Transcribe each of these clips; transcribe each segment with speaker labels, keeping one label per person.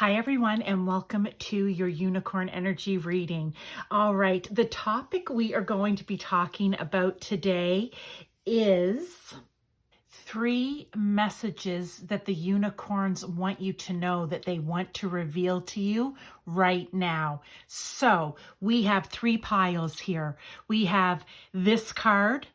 Speaker 1: Hi, everyone, and welcome to your unicorn energy reading. All right, the topic we are going to be talking about today is 3 messages that the unicorns want you to know, that they want to reveal to you right now. So we have 3 piles here. We have this card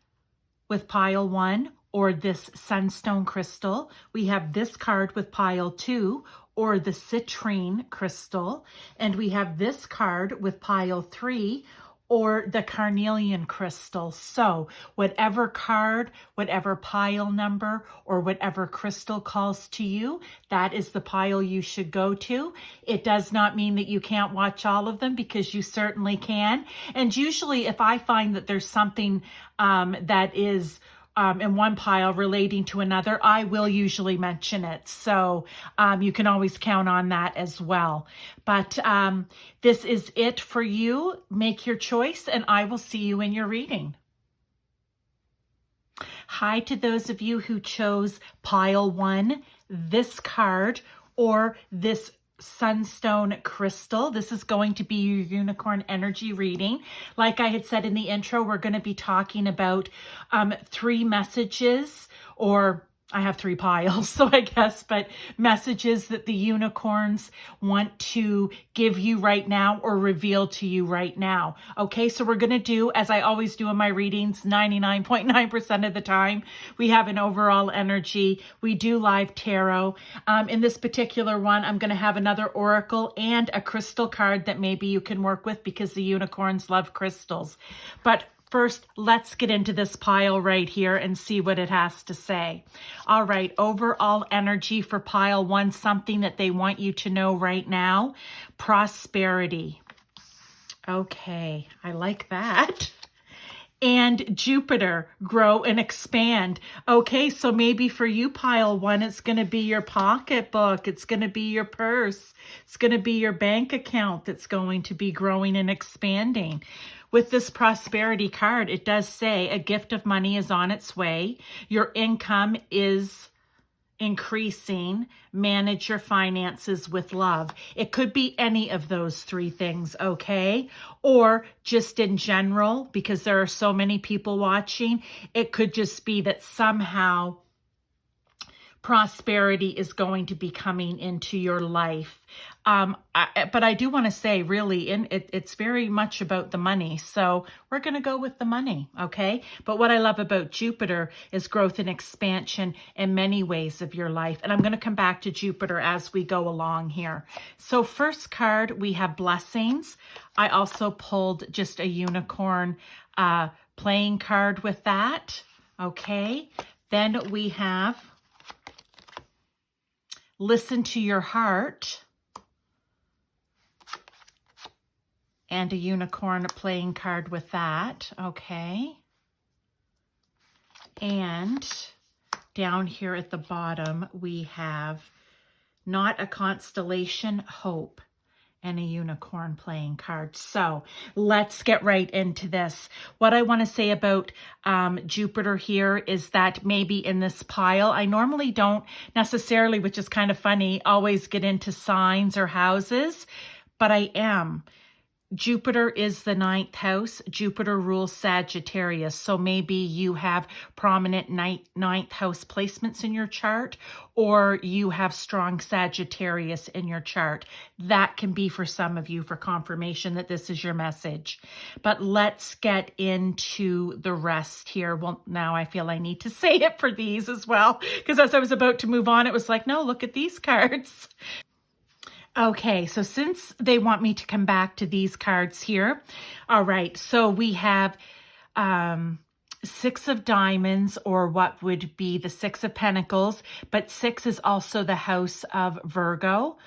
Speaker 1: with pile 1, or this Sunstone crystal. We have this card with pile 2, or the Citrine crystal. And we have this card with pile 3, or the Carnelian crystal. So whatever card, whatever pile number, or whatever crystal calls to you, that is the pile you should go to. It does not mean that you can't watch all of them, because you certainly can. And usually if I find that there's something that is in one pile relating to another, I will usually mention it. So you can always count on that as well. But this is it for you. Make your choice, and I will see you in your reading. Hi to those of you who chose pile 1, this card, or this Sunstone crystal. This is going to be your unicorn energy reading. Like I had said in the intro, we're going to be talking about 3 messages, or I have 3 piles, so I guess, but messages that the unicorns want to give you right now or reveal to you right now. Okay, so we're going to do, as I always do in my readings, 99.9% of the time, we have an overall energy. We do live tarot. In this particular one, I'm going to have another oracle and a crystal card that maybe you can work with, because the unicorns love crystals. But first, let's get into this pile right here and see what it has to say. All right, overall energy for pile 1, something that they want you to know right now: prosperity. Okay, I like that. And Jupiter, grow and expand. Okay, so maybe for you, pile 1, it's going to be your pocketbook. It's going to be your purse. It's going to be your bank account that's going to be growing and expanding. With this prosperity card, it does say a gift of money is on its way. Your income is increasing. Manage your finances with love. It could be any of those 3 things, okay? Or just in general, because there are so many people watching, it could just be that somehow prosperity is going to be coming into your life. But I do want to say, really, it's very much about the money. So we're going to go with the money, okay? But what I love about Jupiter is growth and expansion in many ways of your life. And I'm going to come back to Jupiter as we go along here. So first card, we have blessings. I also pulled just a unicorn playing card with that, okay? Then we have listen to your heart, and a unicorn playing card with that, okay? And down here at the bottom, we have not a constellation, hope, and a unicorn playing card. So let's get right into this. What I want to say about Jupiter here is that maybe in this pile, I normally don't necessarily, which is kind of funny, always get into signs or houses, but I am. Jupiter is the 9th house. Jupiter rules Sagittarius. So maybe you have prominent 9th house placements in your chart, or you have strong Sagittarius in your chart. That can be for some of you for confirmation that this is your message. But let's get into the rest here. Well, now I feel I need to say it for these as well, because as I was about to move on, it was like, no, look at these cards. Okay, so since they want me to come back to these cards here, all right, so we have 6 of diamonds, or what would be the 6 of pentacles, but 6 is also the house of Virgo,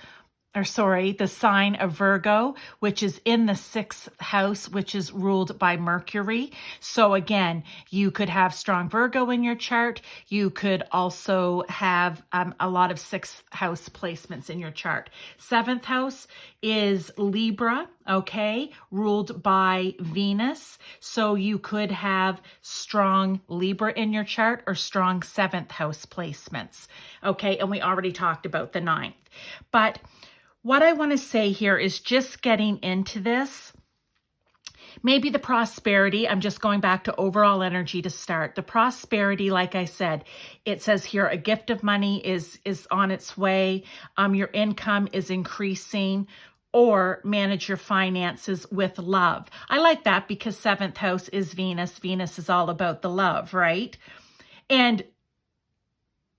Speaker 1: or sorry, the sign of Virgo, which is in the 6th house, which is ruled by Mercury. So again, you could have strong Virgo in your chart. You could also have a lot of 6th house placements in your chart. 7th house is Libra, okay, ruled by Venus. So you could have strong Libra in your chart, or strong 7th house placements, okay? And we already talked about the 9th. But what I want to say here is just getting into this. Maybe the prosperity, I'm just going back to overall energy to start. The prosperity, like I said, it says here a gift of money is on its way. Your income is increasing, or manage your finances with love. I like that because 7th house is Venus. Venus is all about the love, right? And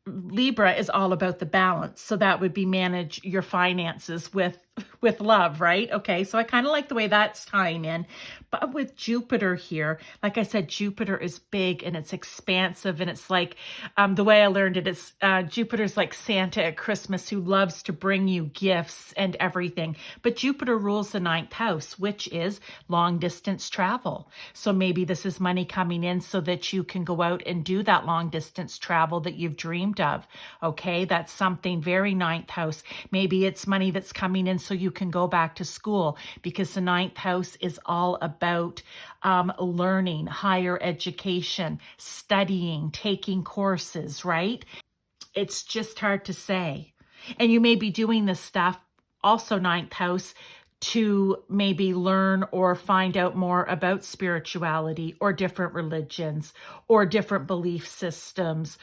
Speaker 1: Libra is all about the balance. So that would be manage your finances with love, right? Okay, so I kind of like the way that's tying in. But with Jupiter here, like I said, Jupiter is big and it's expansive, and it's like, the way I learned it is Jupiter's like Santa at Christmas who loves to bring you gifts and everything. But Jupiter rules the 9th house, which is long distance travel. So maybe this is money coming in so that you can go out and do that long distance travel that you've dreamed of. Okay, that's something very 9th house. Maybe it's money that's coming in so you can go back to school, because the 9th house is all about learning, higher education, studying, taking courses, right? It's just hard to say. And you may be doing this stuff, also 9th house, to maybe learn or find out more about spirituality or different religions or different belief systems,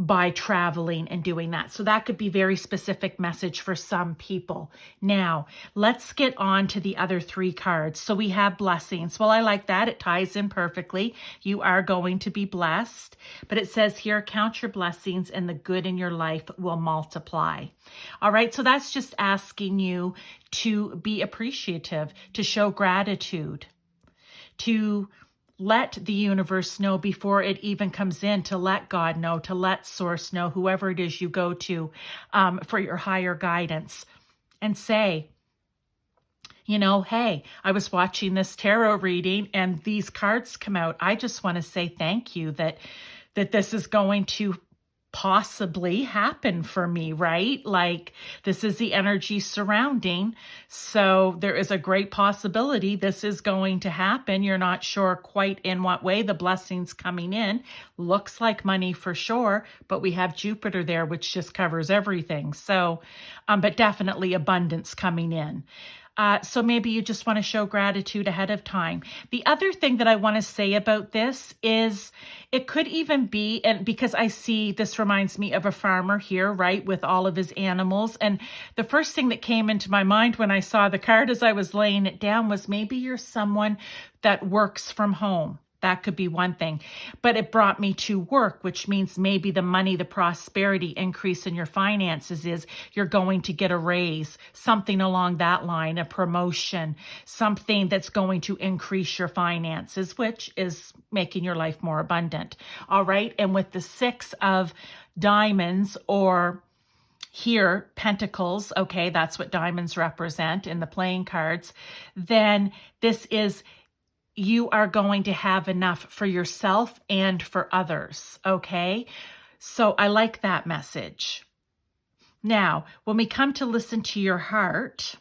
Speaker 1: by traveling and doing that. So that could be very specific message for some people. Now, let's get on to the other 3 cards. So we have blessings. Well, I like that. It ties in perfectly. You are going to be blessed. But it says here, count your blessings and the good in your life will multiply. All right. So that's just asking you to be appreciative, to show gratitude, to let the universe know before it even comes in, to let God know, to let source know, whoever it is you go to for your higher guidance, and say, you know, hey, I was watching this tarot reading and these cards come out. I just want to say thank you that this is going to possibly happen for me, right? Like, this is the energy surrounding. So there is a great possibility this is going to happen. You're not sure quite in what way. The blessings coming in looks like money for sure, but we have Jupiter there, which just covers everything. So, but definitely abundance coming in. So maybe you just want to show gratitude ahead of time. The other thing that I want to say about this is it could even be, and because I see this reminds me of a farmer here, right, with all of his animals. And the first thing that came into my mind when I saw the card as I was laying it down was maybe you're someone that works from home. That could be one thing, but it brought me to work, which means maybe the money, the prosperity increase in your finances is you're going to get a raise, something along that line, a promotion, something that's going to increase your finances, which is making your life more abundant. All right. And with the 6 of diamonds, or here, pentacles, okay, that's what diamonds represent in the playing cards, then this is, you are going to have enough for yourself and for others, okay? So I like that message. Now, when we come to listen to your heart,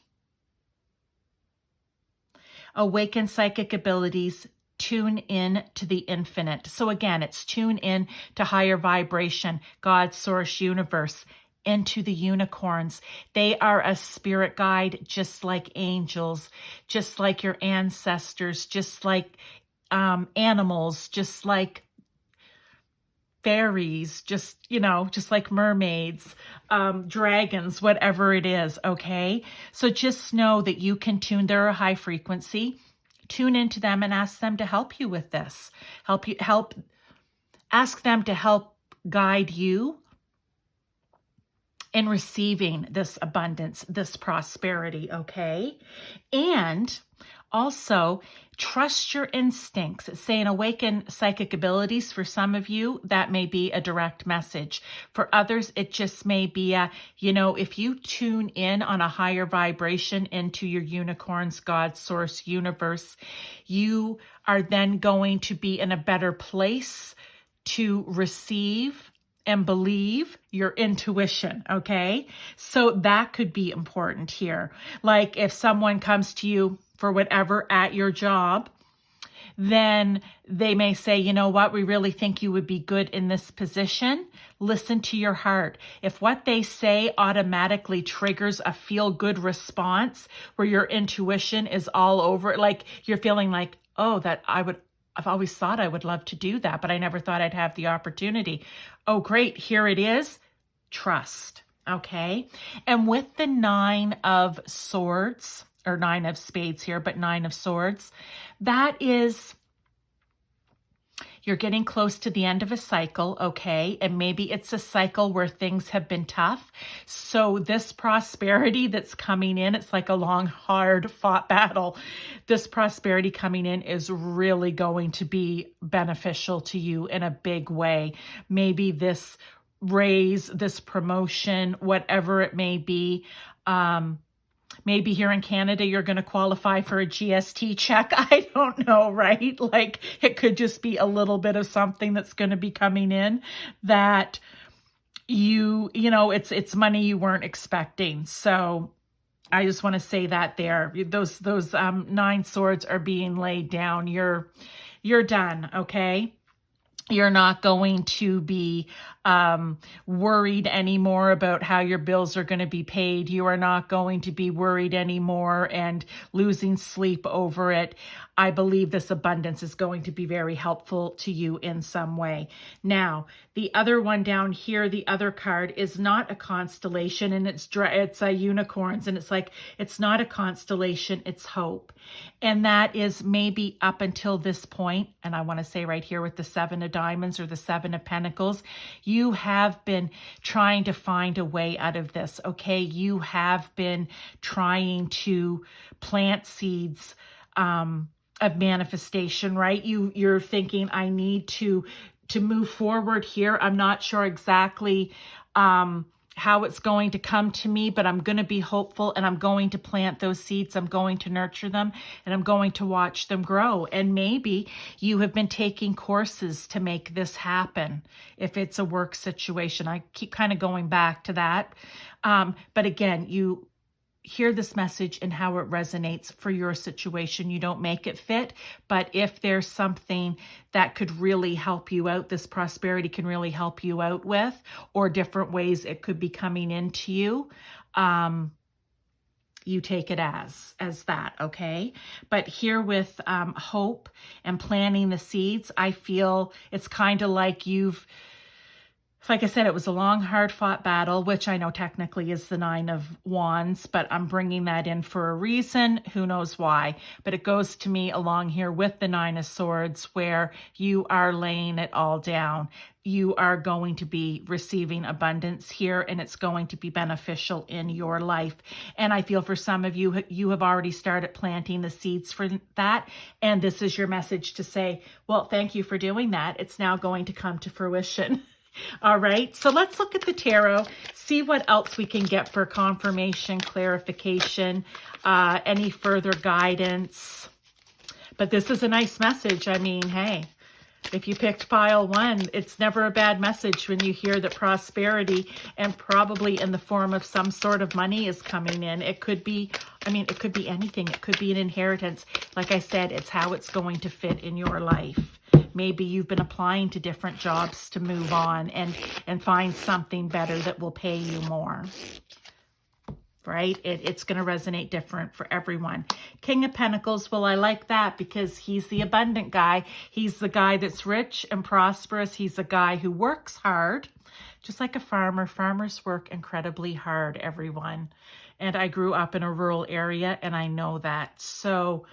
Speaker 1: awaken psychic abilities, tune in to the infinite. So again, it's tune in to higher vibration, God, source, universe, into the unicorns. They are a spirit guide, just like angels, just like your ancestors, just like animals, just like fairies, just like mermaids, dragons, whatever it is. Okay. So just know that you can tune, they're a high frequency, tune into them and ask them to help you with this, ask them to help guide you in receiving this abundance, this prosperity, okay? And also, trust your instincts. It's saying awaken psychic abilities. For some of you, that may be a direct message. For others, it just may be if you tune in on a higher vibration into your unicorns, God, source, universe, you are then going to be in a better place to receive and believe your intuition, okay? So that could be important here. Like if someone comes to you for whatever at your job, then they may say, you know what, we really think you would be good in this position. Listen to your heart. If what they say automatically triggers a feel-good response where your intuition is all over it, like you're feeling like, oh, I've always thought I would love to do that, but I never thought I'd have the opportunity. Oh, great, here it is. Trust, okay? And with the 9 of swords, or 9 of spades here, but 9 of swords, that is, you're getting close to the end of a cycle, okay? And maybe it's a cycle where things have been tough. So this prosperity that's coming in, it's like a long, hard fought battle. This prosperity coming in is really going to be beneficial to you in a big way. Maybe this raise, this promotion, whatever it may be. Maybe here in Canada, you're going to qualify for a GST check. I don't know, right? Like it could just be a little bit of something that's going to be coming in that you know, it's money you weren't expecting. So I just want to say that there, those 9 swords are being laid down. You're done. Okay. You're not going to be worried anymore about how your bills are going to be paid. You are not going to be worried anymore and losing sleep over it. I believe this abundance is going to be very helpful to you in some way. Now, the other one down here, the other card is not a constellation, and it's unicorns, and it's like, it's not a constellation, it's hope. And that is maybe up until this point, and I want to say right here with the 7 of diamonds or the 7 of pentacles, you have been trying to find a way out of this, okay? You have been trying to plant seeds of manifestation, right? You're thinking, I need to move forward here. I'm not sure exactly how it's going to come to me, but I'm going to be hopeful, and I'm going to plant those seeds. I'm going to nurture them, and I'm going to watch them grow. And maybe you have been taking courses to make this happen. If it's a work situation, I keep kind of going back to that. But again, you hear this message and how it resonates for your situation. You don't make it fit, but if there's something that could really help you out, this prosperity can really help you out with, or different ways it could be coming into you, you take it as that, okay? But here with hope and planting the seeds, I feel it's kind of like like I said, it was a long, hard-fought battle, which I know technically is the 9 of wands, but I'm bringing that in for a reason. Who knows why? But it goes to me along here with the 9 of swords, where you are laying it all down. You are going to be receiving abundance here, and it's going to be beneficial in your life. And I feel for some of you, you have already started planting the seeds for that. And this is your message to say, well, thank you for doing that. It's now going to come to fruition. All right, so let's look at the tarot, see what else we can get for confirmation, clarification, any further guidance. But this is a nice message. I mean, hey, if you picked pile 1, it's never a bad message when you hear that prosperity, and probably in the form of some sort of money, is coming in. It could be, I mean, it could be anything. It could be an inheritance. Like I said, it's how it's going to fit in your life. Maybe you've been applying to different jobs to move on and find something better that will pay you more, right? It's going to resonate different for everyone. King of Pentacles, well, I like that because he's the abundant guy. He's the guy that's rich and prosperous. He's the guy who works hard, just like a farmer. Farmers work incredibly hard, everyone. And I grew up in a rural area, and I know that. So,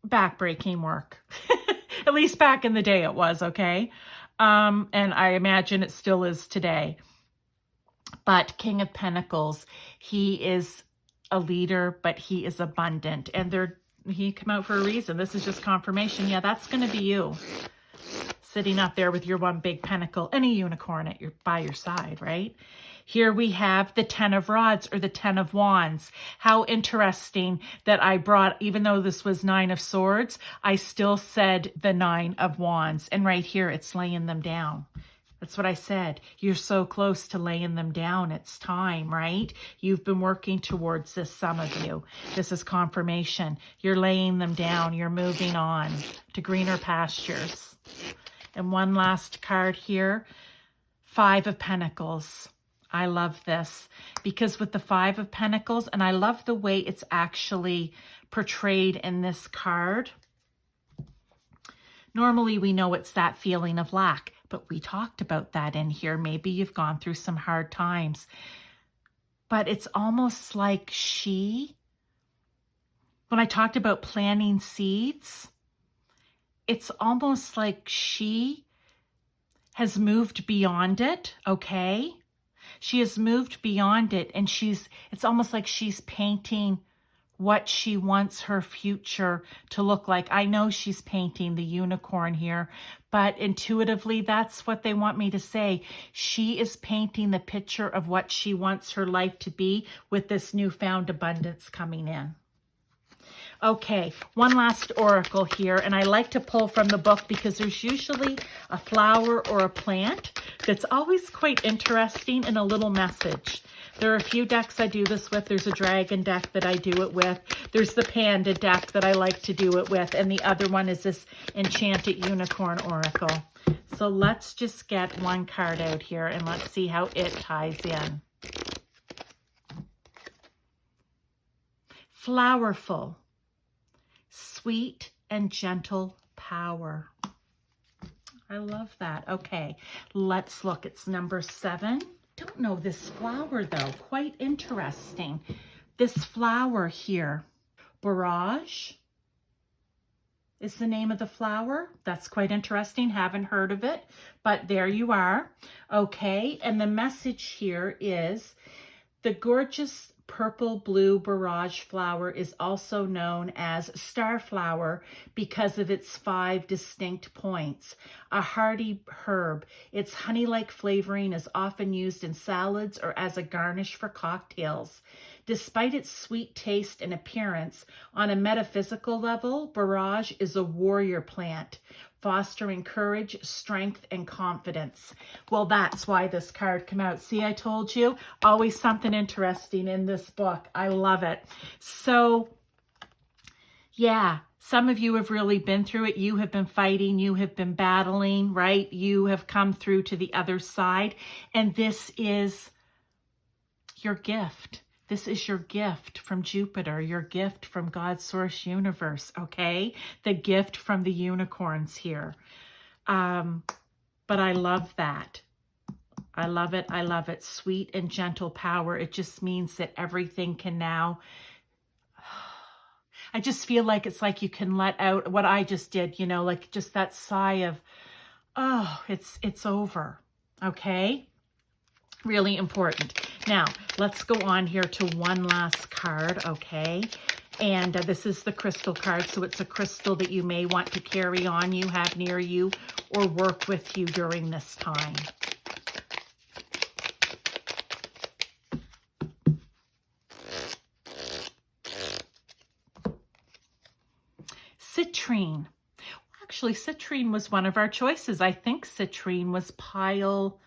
Speaker 1: backbreaking work. At least back in the day it was, okay? And I imagine it still is today. But King of Pentacles, he is a leader, but he is abundant. And he came out for a reason. This is just confirmation. Yeah, that's going to be you. Sitting up there with your one big pentacle and a unicorn by your side, right? Here we have the 10 of rods, or the 10 of wands. How interesting that I brought, even though this was 9 of swords, I still said the 9 of wands. And right here, it's laying them down. That's what I said. You're so close to laying them down. It's time, right? You've been working towards this, some of you. This is confirmation. You're laying them down. You're moving on to greener pastures. And one last card here, 5 of Pentacles. I love this because with the 5 of Pentacles, and I love the way it's actually portrayed in this card. Normally we know it's that feeling of lack, but we talked about that in here. Maybe you've gone through some hard times, but it's almost like when I talked about planting seeds, it's almost like she has moved beyond it, okay? She has moved beyond it, and it's almost like she's painting what she wants her future to look like. I know she's painting the unicorn here, but intuitively, that's what they want me to say. She is painting the picture of what she wants her life to be with this newfound abundance coming in. Okay, one last oracle here, and I like to pull from the book because there's usually a flower or a plant that's always quite interesting and a little message. There are a few decks I do this with. There's a dragon deck that I do it with. There's the panda deck that I like to do it with, and the other one is this enchanted unicorn oracle. So let's just get one card out here, and let's see how it ties in. Flowerful. Sweet and gentle power. I love that. Okay, let's look. It's number 7. Don't know this flower though. Quite interesting. This flower here, Barrage is the name of the flower. That's quite interesting. Haven't heard of it, but there you are. Okay, and the message here is the gorgeous purple blue barrage flower is also known as starflower because of its 5 distinct points. A hardy herb, its honey-like flavoring is often used in salads or as a garnish for cocktails. Despite its sweet taste and appearance, on a metaphysical level, barrage is a warrior plant, fostering courage, strength, and confidence. Well, that's why this card came out. See, I told you, always something interesting in this book. I love it. So, yeah, some of you have really been through it. You have been fighting. You have been battling, right? You have come through to the other side. And this is your gift. This is your gift from Jupiter, your gift from God's source universe, okay? The gift from the unicorns here. But I love that. I love it. I love it. Sweet and gentle power. It just means that everything can now... I just feel like it's like you can let out what I just did, you know, like just that sigh of, oh, it's over, okay? Really important. Now, let's go on here to one last card, okay? And this is the crystal card, so it's a crystal that you may want to carry on you, have near you, or work with you during this time. Citrine. Actually, Citrine was one of our choices. I think Citrine was pile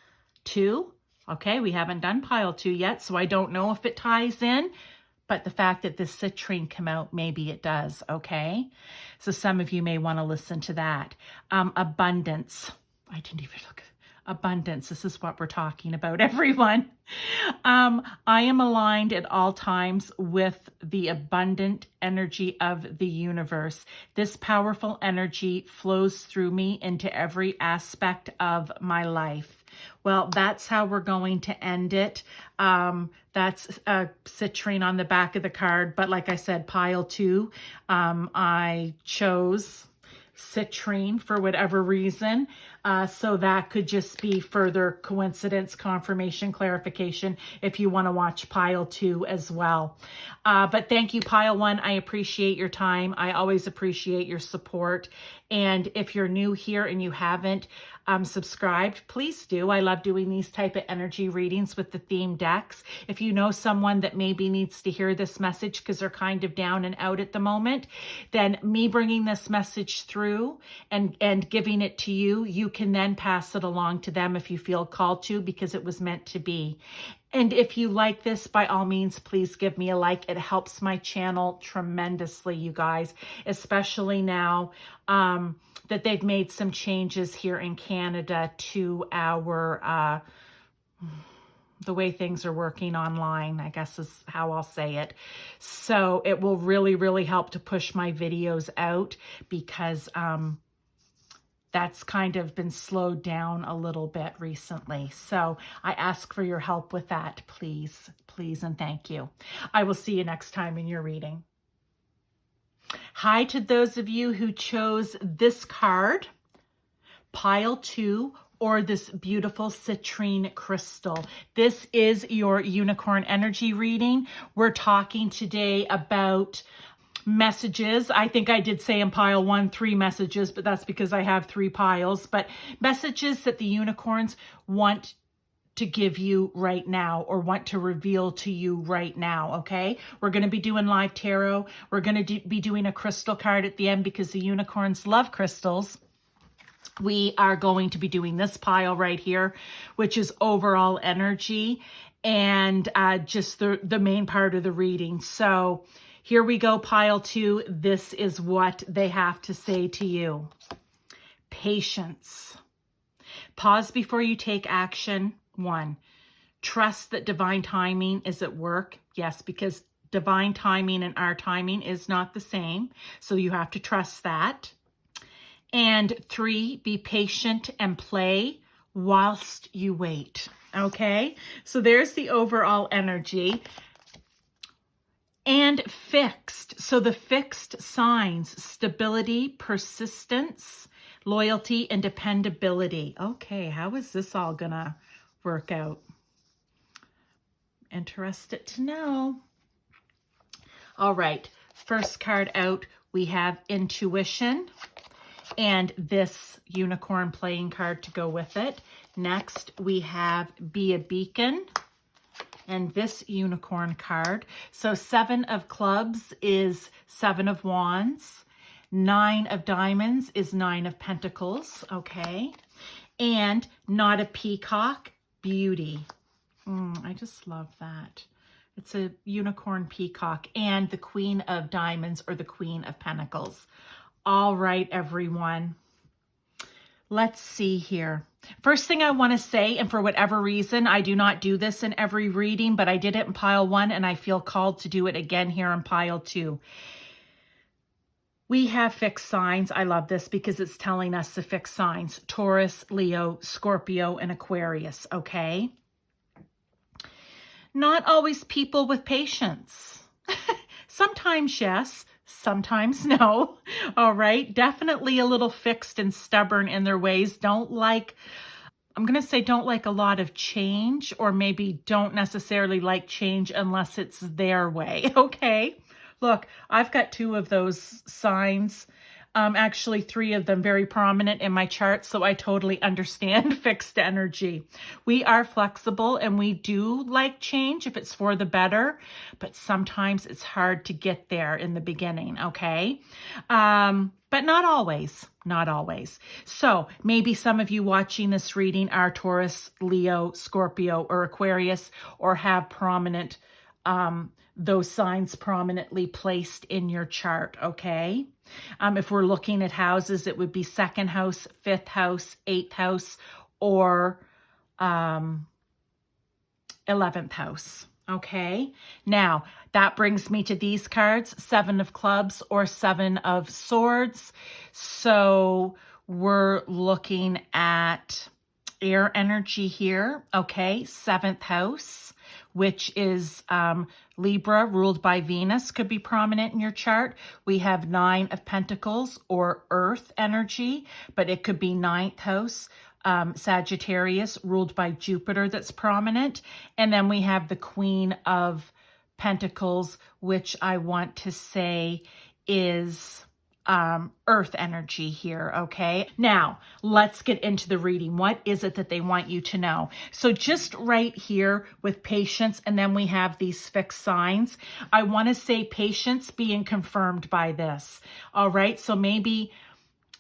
Speaker 1: 2. Okay, we haven't done pile 2 yet, so I don't know if it ties in, but the fact that this Citrine come out, maybe it does, okay? So some of you may want to listen to that. Abundance. I didn't even look at abundance. This is what we're talking about, everyone. I am aligned at all times with the abundant energy of the universe. This powerful energy flows through me into every aspect of my life. Well, that's how we're going to end it. That's Citrine on the back of the card. But like I said, pile 2, I chose Citrine for whatever reason. So that could just be further coincidence, confirmation, clarification if you want to watch pile 2 as well. But thank you, pile 1. I appreciate your time. I always appreciate your support. And if you're new here and you haven't subscribed, please do. I love doing these type of energy readings with the theme decks. If you know someone that maybe needs to hear this message because they're kind of down and out at the moment, then me bringing this message through and giving it to you, you can then pass it along to them if you feel called to, because it was meant to be. And if you like this, by all means, please give me a like. It helps my channel tremendously, you guys, especially now that they've made some changes here in Canada to our, the way things are working online, I guess is how I'll say it. So it will really, really help to push my videos out, because that's kind of been slowed down a little bit recently. So I ask for your help with that, please, please, and thank you. I will see you next time in your reading. Hi to those of you who chose this card, Pile 2, or this beautiful citrine crystal. This is your unicorn energy reading. We're talking today about messages. I think I did say in pile 1, 3 messages, but that's because I have 3 piles. But messages that the unicorns want to give you right now, or want to reveal to you right now, okay? We're going to be doing live tarot. We're going to be doing a crystal card at the end because the unicorns love crystals. We are going to be doing this pile right here, which is overall energy and just the main part of the reading. So here we go, pile 2. This is what they have to say to you. Patience. Pause before you take action. 1, trust that divine timing is at work. Yes, because divine timing and our timing is not the same. So you have to trust that. And 3, be patient and play whilst you wait. Okay, so there's the overall energy. And fixed. So the fixed signs: stability, persistence, loyalty, and dependability. Okay, how is this all gonna work out? Interested to know. All right, first card out, we have intuition and this unicorn playing card to go with it. Next, we have be a beacon and this unicorn card. So 7 of clubs is 7 of wands. 9 of diamonds is 9 of pentacles, okay? And not a peacock, beauty. I just love that. It's a unicorn peacock, and the queen of diamonds, or the queen of pentacles. All right, everyone. Let's see here. First thing I want to say, and for whatever reason, I do not do this in every reading, but I did it in pile 1, and I feel called to do it again here in pile 2. We have fixed signs. I love this because it's telling us the fixed signs: Taurus, Leo, Scorpio, and Aquarius, okay? Not always people with patience. Sometimes yes, sometimes no. All right, definitely a little fixed and stubborn in their ways. Don't like a lot of change, or maybe don't necessarily like change unless it's their way, okay? Look, I've got 2 of those signs, actually 3 of them very prominent in my chart, so I totally understand fixed energy. We are flexible and we do like change if it's for the better, but sometimes it's hard to get there in the beginning, okay? But not always, not always. So maybe some of you watching this reading are Taurus, Leo, Scorpio, or Aquarius, or have prominent those signs prominently placed in your chart, okay? If we're looking at houses, it would be 2nd house, 5th house, 8th house, or 11th house, okay? Now, that brings me to these cards, 7 of clubs or 7 of swords. So we're looking at air energy here, okay? 7th house, which is Libra, ruled by Venus, could be prominent in your chart. We have 9 of Pentacles, or earth energy, but it could be 9th house, Sagittarius, ruled by Jupiter, that's prominent. And then we have the Queen of Pentacles, which I want to say is earth energy here, okay? Now, let's get into the reading. What is it that they want you to know? So just right here with patience, and then we have these fixed signs. I want to say patience being confirmed by this, all right? So maybe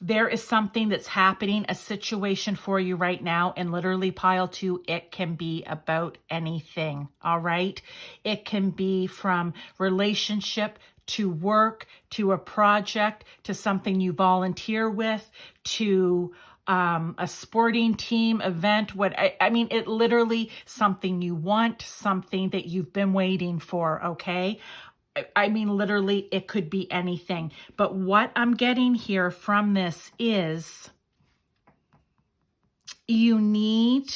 Speaker 1: there is something that's happening, a situation for you right now, and literally pile 2, it can be about anything, all right? It can be from relationship to work, to a project, to something you volunteer with, to a sporting team event. I mean, it literally something you want, something that you've been waiting for, okay? I mean, literally, it could be anything. But what I'm getting here from this is you need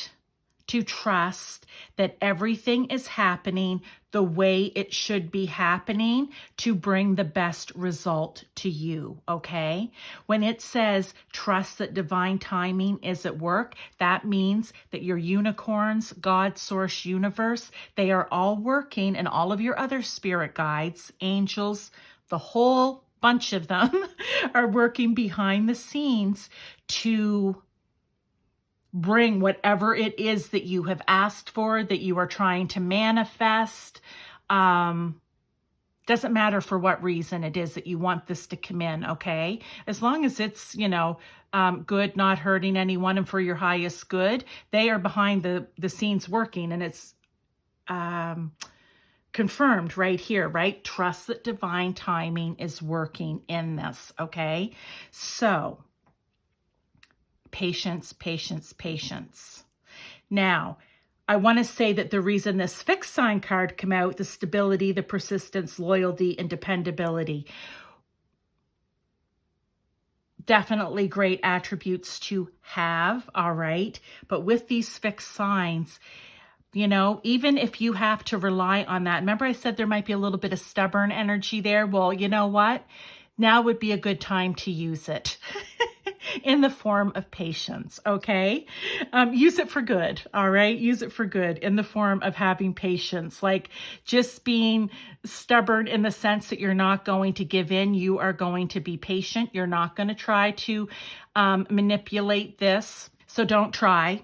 Speaker 1: to trust that everything is happening the way it should be happening to bring the best result to you, okay? When it says trust that divine timing is at work, that means that your unicorns, God, source, universe, they are all working, and all of your other spirit guides, angels, the whole bunch of them are working behind the scenes to bring whatever it is that you have asked for, that you are trying to manifest. Doesn't matter for what reason it is that you want this to come in, okay? As long as it's, good, not hurting anyone, and for your highest good, they are behind the scenes working, and it's confirmed right here, right? Trust that divine timing is working in this, okay? So patience, patience, patience. Now, I want to say that the reason this fixed sign card came out, the stability, the persistence, loyalty, and dependability, definitely great attributes to have, all right? But with these fixed signs, even if you have to rely on that, remember I said there might be a little bit of stubborn energy there? Well, you know what? Now would be a good time to use it in the form of patience, okay? Use it for good, all right? Use it for good in the form of having patience, like just being stubborn in the sense that you're not going to give in. You are going to be patient. You're not going to try to manipulate this. So don't try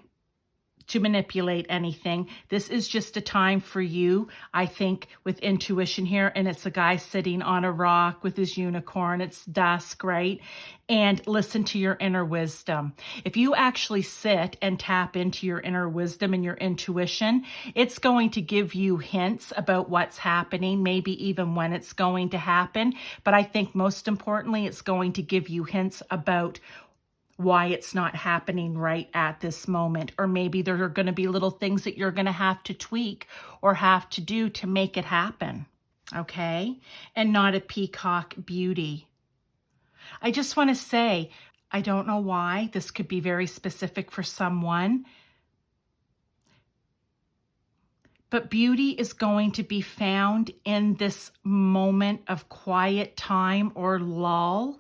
Speaker 1: to manipulate anything. This is just a time for you, I think, with intuition here. And it's a guy sitting on a rock with his unicorn. It's dusk, right? And listen to your inner wisdom. If you actually sit and tap into your inner wisdom and your intuition, it's going to give you hints about what's happening, maybe even when it's going to happen. But I think most importantly, it's going to give you hints about why it's not happening right at this moment. Or maybe there are going to be little things that you're going to have to tweak or have to do to make it happen, okay? And not a peacock beauty. I just want to say, I don't know why. This could be very specific for someone. But beauty is going to be found in this moment of quiet time or lull,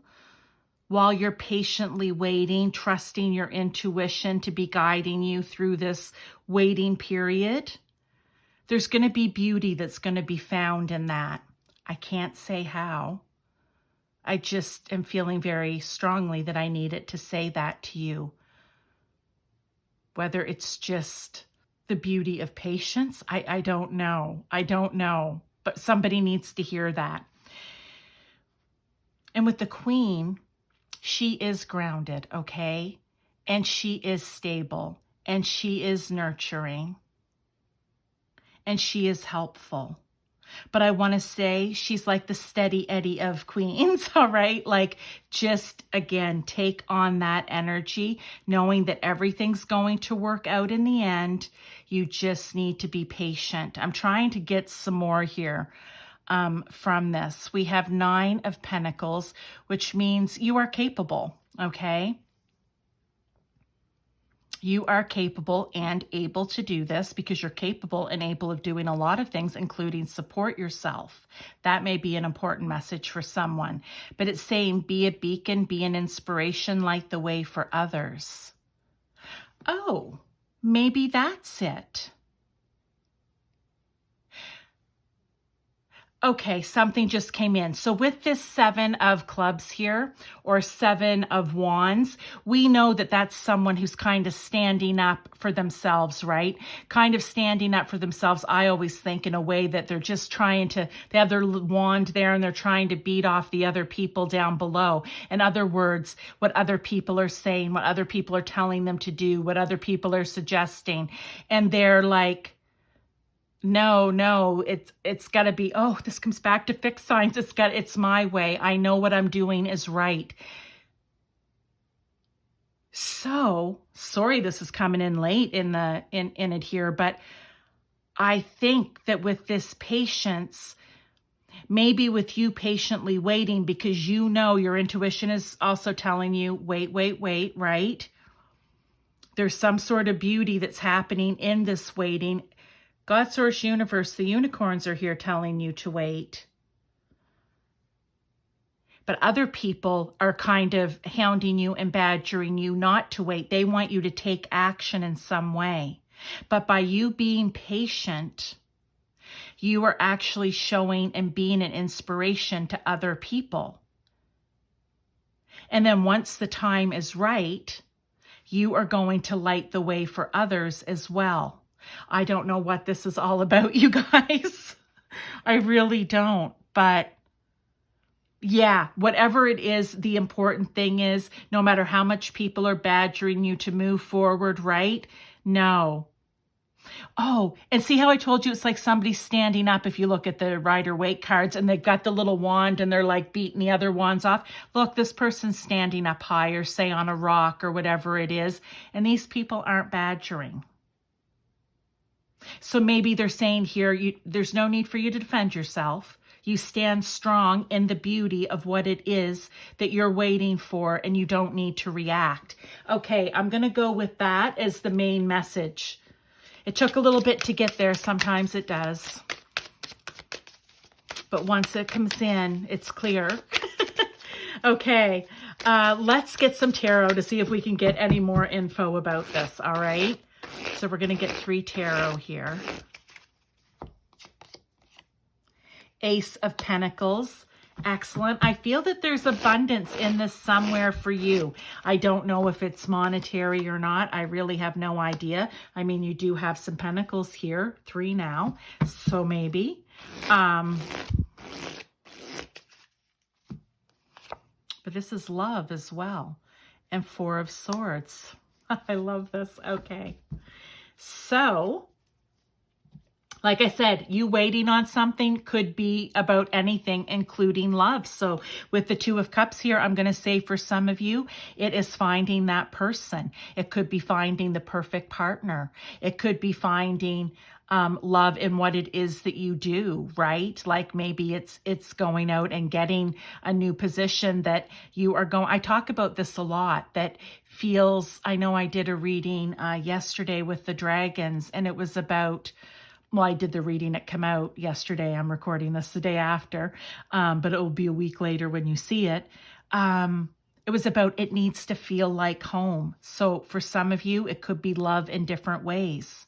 Speaker 1: while you're patiently waiting, trusting your intuition to be guiding you through this waiting period. There's going to be beauty that's going to be found in that. I can't say how. I just am feeling very strongly that I needed to say that to you. Whether it's just the beauty of patience, I don't know. I don't know. But somebody needs to hear that. And with the Queen, she is grounded, okay? And she is stable, and she is nurturing, and she is helpful. But I want to say she's like the steady Eddie of queens, all right? Like, just, again, take on that energy, knowing that everything's going to work out in the end. You just need to be patient. I'm trying to get some more here. From this. We have 9 of Pentacles, which means you are capable, okay? You are capable and able to do this because you're capable and able of doing a lot of things, including support yourself. That may be an important message for someone. But it's saying be a beacon, be an inspiration, light the way for others. Oh, maybe that's it. Okay, something just came in. So with this 7 of clubs here, or 7 of wands, we know that that's someone who's kind of standing up for themselves, right? Kind of standing up for themselves. I always think in a way that they're just trying to, they have their wand there and they're trying to beat off the other people down below. In other words, what other people are saying, what other people are telling them to do, what other people are suggesting. And they're like, no, it's got to be, oh, this comes back to fixed signs. It's my way. I know what I'm doing is right. So, sorry this is coming in late in it here, but I think that with this patience, maybe with you patiently waiting, because you know your intuition is also telling you, wait, right? There's some sort of beauty that's happening in this waiting. God, Source, Universe, the unicorns are here telling you to wait. But other people are kind of hounding you and badgering you not to wait. They want you to take action in some way. But by you being patient, you are actually showing and being an inspiration to other people. And then once the time is right, you are going to light the way for others as well. I don't know what this is all about, you guys. I really don't. But yeah, whatever it is, the important thing is, no matter how much people are badgering you to move forward, right? No. Oh, and see how I told you it's like somebody standing up if you look at the Rider-Waite cards and they've got the little wand and they're like beating the other wands off. Look, this person's standing up higher, say on a rock or whatever it is, and these people aren't badgering. So maybe they're saying here, there's no need for you to defend yourself. You stand strong in the beauty of what it is that you're waiting for, and you don't need to react. Okay, I'm going to go with that as the main message. It took a little bit to get there. Sometimes it does. But once it comes in, it's clear. Okay, let's get some tarot to see if we can get any more info about this, all right? So we're going to get 3 tarot here. Ace of Pentacles. Excellent. I feel that there's abundance in this somewhere for you. I don't know if it's monetary or not. I really have no idea. I mean, you do have some pentacles here, 3 now. So maybe. But this is love as well. And 4 of Swords. I love this. Okay. So, like I said, you waiting on something could be about anything, including love. So with the 2 of Cups here, I'm going to say for some of you, it is finding that person. It could be finding the perfect partner. It could be finding love in what it is that you do, right? Like maybe it's going out and getting a new position that you are going. I talk about this a lot, that feels, I know I did a reading yesterday with the dragons, and it was about, well, I did the reading, it came out yesterday. I'm recording this the day after, but it will be a week later when you see it. It was about, it needs to feel like home. So for some of you, it could be love in different ways.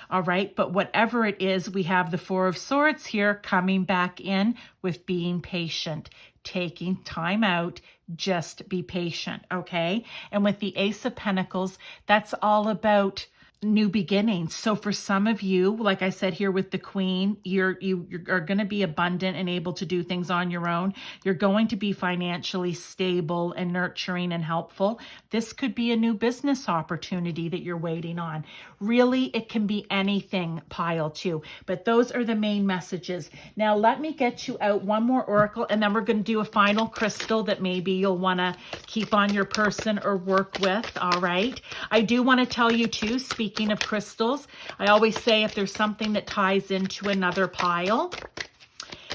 Speaker 1: All right. But whatever it is, we have the 4 of Swords here coming back in with being patient, taking time out, just be patient. Okay. And with the Ace of Pentacles, that's all about new beginnings. So for some of you, like I said here with the Queen, you are going to be abundant and able to do things on your own. You're going to be financially stable and nurturing and helpful. This could be a new business opportunity that you're waiting on. Really, it can be anything, pile 2. But those are the main messages. Now, let me get you out one more oracle, and then we're going to do a final crystal that maybe you'll want to keep on your person or work with. All right. I do want to tell you too, speaking of crystals, I always say if there's something that ties into another pile,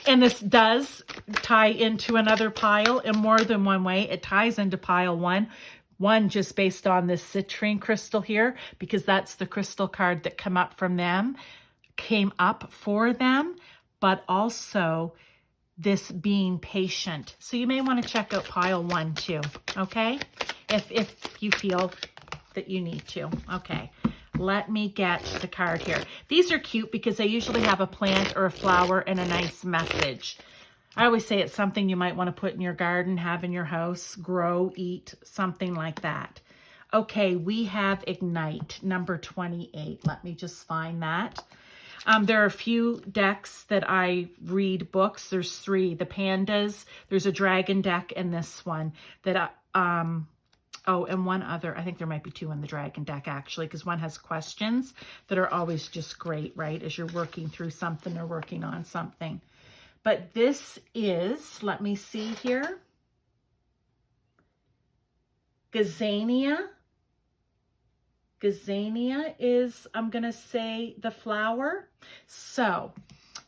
Speaker 1: and this does tie into another pile in more than one way. It ties into pile 1. One just based on this citrine crystal here, because that's the crystal card that came up for them, but also this being patient. So you may want to check out pile 1 too, okay? If you feel that you need to. Okay. Let me get the card here. These are cute because they usually have a plant or a flower and a nice message. I always say it's something you might want to put in your garden, have in your house, grow, eat, something like that. Okay, we have Ignite, number 28. Let me just find that. There are a few decks that I read books. There's 3. The Pandas, there's a Dragon deck, and this one that oh, and one other. I think there might be 2 in the Dragon deck, actually, because one has questions that are always just great, right, as you're working through something or working on something. But this is, let me see here, Gazania. Gazania is, I'm going to say, the flower. So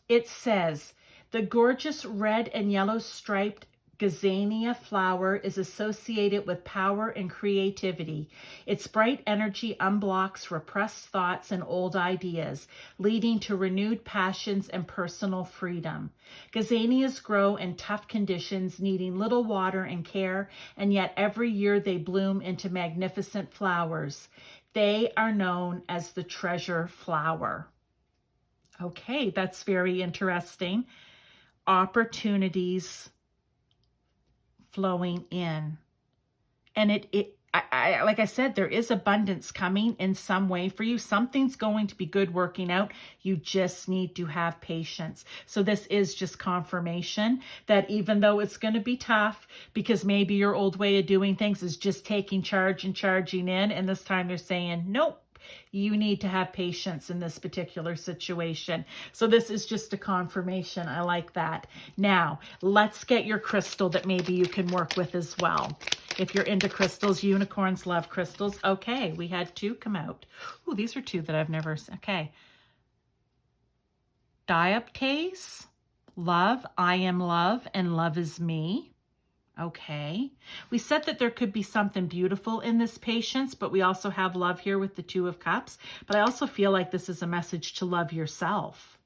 Speaker 1: it says, the gorgeous red and yellow striped Gazania flower is associated with power and creativity. Its bright energy unblocks repressed thoughts and old ideas, leading to renewed passions and personal freedom. Gazanias grow in tough conditions, needing little water and care, and yet every year they bloom into magnificent flowers. They are known as the treasure flower. Okay, that's very interesting. Opportunities flowing in. And like I said, there is abundance coming in some way for you. Something's going to be good working out. You just need to have patience. So this is just confirmation that even though it's going to be tough, because maybe your old way of doing things is just taking charge and charging in, and this time they're saying, nope, you need to have patience in this particular situation. So this is just a confirmation. I like that. Now, let's get your crystal that maybe you can work with as well. If you're into crystals, unicorns love crystals. Okay, we had 2 come out. Oh, these are 2 that I've never seen. Okay. Dioptase, love, I am love, and love is me. Okay. We said that there could be something beautiful in this patience, but we also have love here with the 2 of Cups. But I also feel like this is a message to love yourself.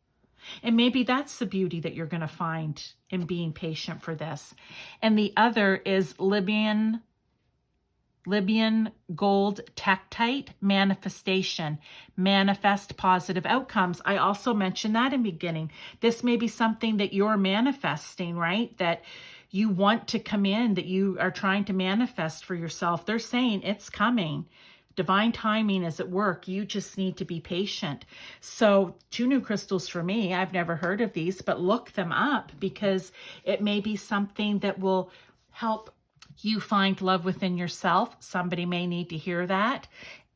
Speaker 1: And maybe that's the beauty that you're going to find in being patient for this. And the other is Libyan gold tektite manifestation. Manifest positive outcomes. I also mentioned that in the beginning. This may be something that you're manifesting, right? That you want to come in, that you are trying to manifest for yourself. They're saying it's coming. Divine timing is at work. You just need to be patient. So 2 new crystals for me. I've never heard of these, but look them up because it may be something that will help you find love within yourself. Somebody may need to hear that.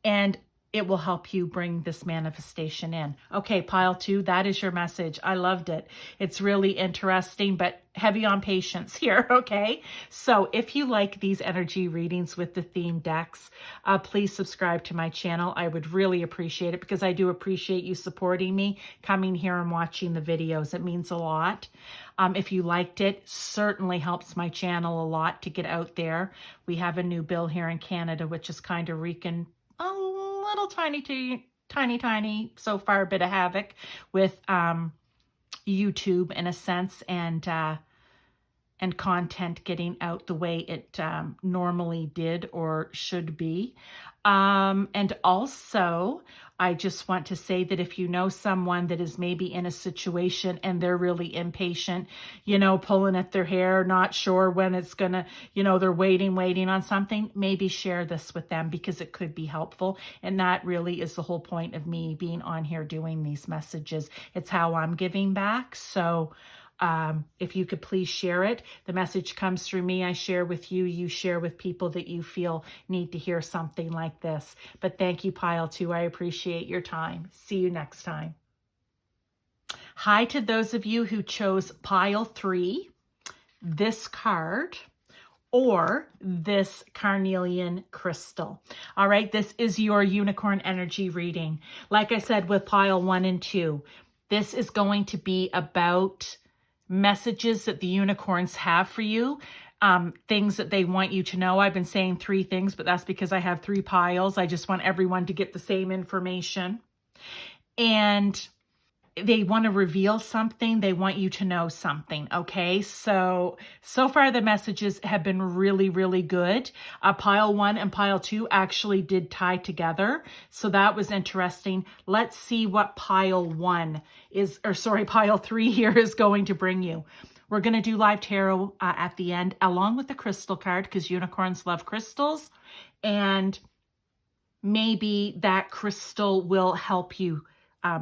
Speaker 1: And it will help you bring this manifestation in. Okay, pile 2, that is your message. I loved it. It's really interesting, but heavy on patience here, okay? So if you like these energy readings with the theme decks, please subscribe to my channel. I would really appreciate it because I do appreciate you supporting me, coming here and watching the videos. It means a lot. If you liked it, certainly helps my channel a lot to get out there. We have a new bill here in Canada, which is kind of wreaking a little tiny so far a bit of havoc with YouTube in a sense, and content getting out the way it normally did or should be. And also, I just want to say that if you know someone that is maybe in a situation and they're really impatient, you know, pulling at their hair, not sure when it's gonna, you know, they're waiting on something, maybe share this with them because it could be helpful. And that really is the whole point of me being on here doing these messages. It's how I'm giving back. So if you could please share it. The message comes through me. I share with you. You share with people that you feel need to hear something like this. But thank you, pile 2. I appreciate your time. See you next time. Hi to those of you who chose pile 3, this card, or this Carnelian crystal. All right, this is your unicorn energy reading. Like I said with pile 1 and 2, this is going to be about messages that the unicorns have for you, things that they want you to know. I've been saying 3 things, but that's because I have 3 piles. I just want everyone to get the same information. And they want to reveal something. They want you to know something. Okay. So far the messages have been really, really good. Pile 1 and pile 2 actually did tie together. So that was interesting. Let's see what pile 1 is, or sorry, pile 3 here is going to bring you. We're going to do live tarot at the end, along with the crystal card, because unicorns love crystals. And maybe that crystal will help you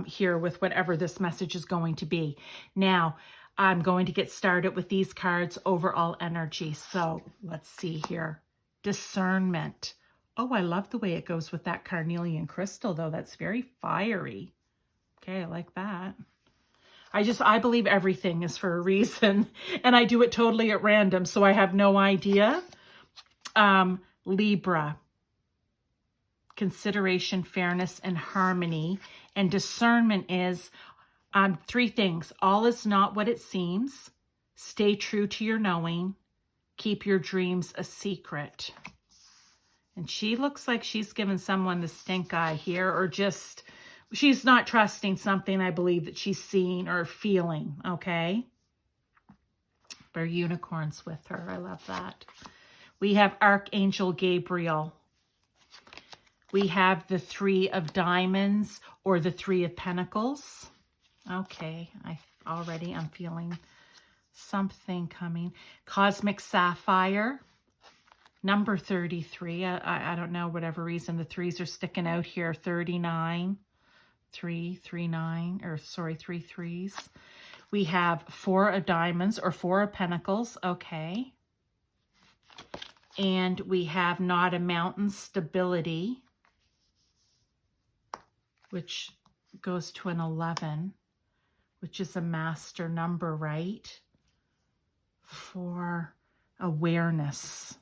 Speaker 1: here with whatever this message is going to be. Now, I'm going to get started with these cards, overall energy. So let's see here. Discernment. Oh, I love the way it goes with that carnelian crystal, though. That's very fiery. Okay, I like that. I believe everything is for a reason, and I do it totally at random, so I have no idea. Libra. Consideration, fairness, and harmony. And discernment is 3 things. All is not what it seems. Stay true to your knowing. Keep your dreams a secret. And she looks like she's giving someone the stink eye here, or just, she's not trusting something, I believe, that she's seeing or feeling, okay? There are unicorns with her. I love that. We have Archangel Gabriel. We have the 3 of diamonds or the 3 of pentacles. Okay, I'm feeling something coming. Cosmic sapphire, number 33. I don't know, whatever reason the 3s are sticking out here. 39, 3, 3, 9, or sorry, 3 3s. We have 4 of diamonds or 4 of pentacles. Okay. And we have not a mountain, stability, which goes to an 11, which is a master number, right? For awareness.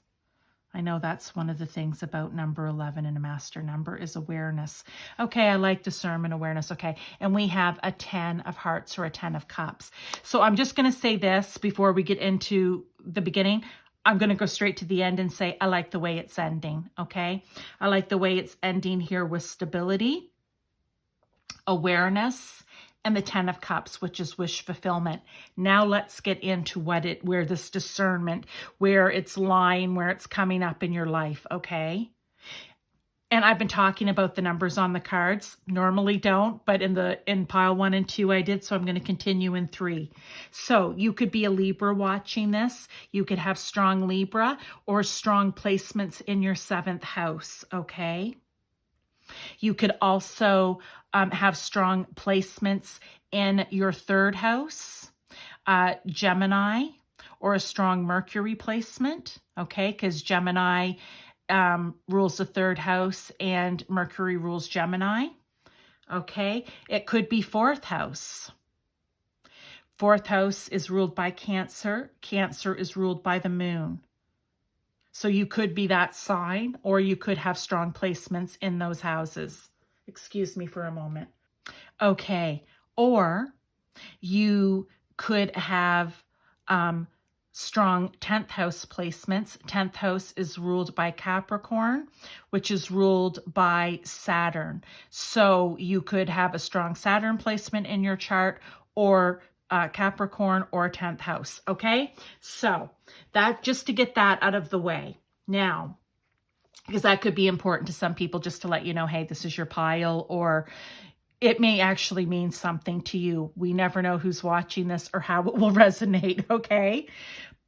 Speaker 1: I know that's one of the things about number 11 and a master number is awareness. Okay, I like discernment, awareness. Okay, and we have a 10 of hearts or a 10 of cups. So I'm just going to say this before we get into the beginning. I'm going to go straight to the end and say, I like the way it's ending, okay? I like the way it's ending here with stability, awareness, and the 10 of cups, which is wish fulfillment. Now let's get into where this discernment, where it's lying, where it's coming up in your life, okay? And I've been talking about the numbers on the cards. Normally don't, but in pile 1 and 2 I did, so I'm going to continue in 3. So you could be a Libra watching this. You could have strong Libra or strong placements in your 7th house, okay? You could also have strong placements in your 3rd house, Gemini, or a strong Mercury placement, okay? Because Gemini rules the 3rd house and Mercury rules Gemini, okay? It could be 4th house. 4th house is ruled by Cancer. Cancer is ruled by the moon. So you could be that sign, or you could have strong placements in those houses. Excuse me for a moment. Okay. Or you could have strong 10th house placements. 10th house is ruled by Capricorn, which is ruled by Saturn. So you could have a strong Saturn placement in your chart, or Capricorn, or 10th house. Okay. So that, just to get that out of the way now, because that could be important to some people, just to let you know, hey, this is your pile, or it may actually mean something to you. We never know who's watching this or how it will resonate, okay?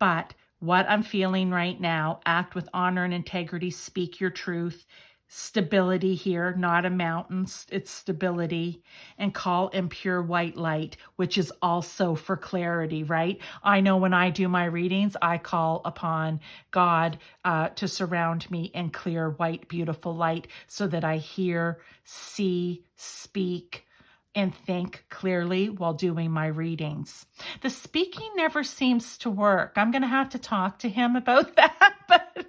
Speaker 1: But what I'm feeling right now, act with honor and integrity, speak your truth, stability here, not a mountain, it's stability, and call in pure white light, which is also for clarity, right? I know when I do my readings, I call upon God to surround me in clear, white, beautiful light so that I hear, see, speak, and think clearly while doing my readings. The speaking never seems to work. I'm going to have to talk to him about that, but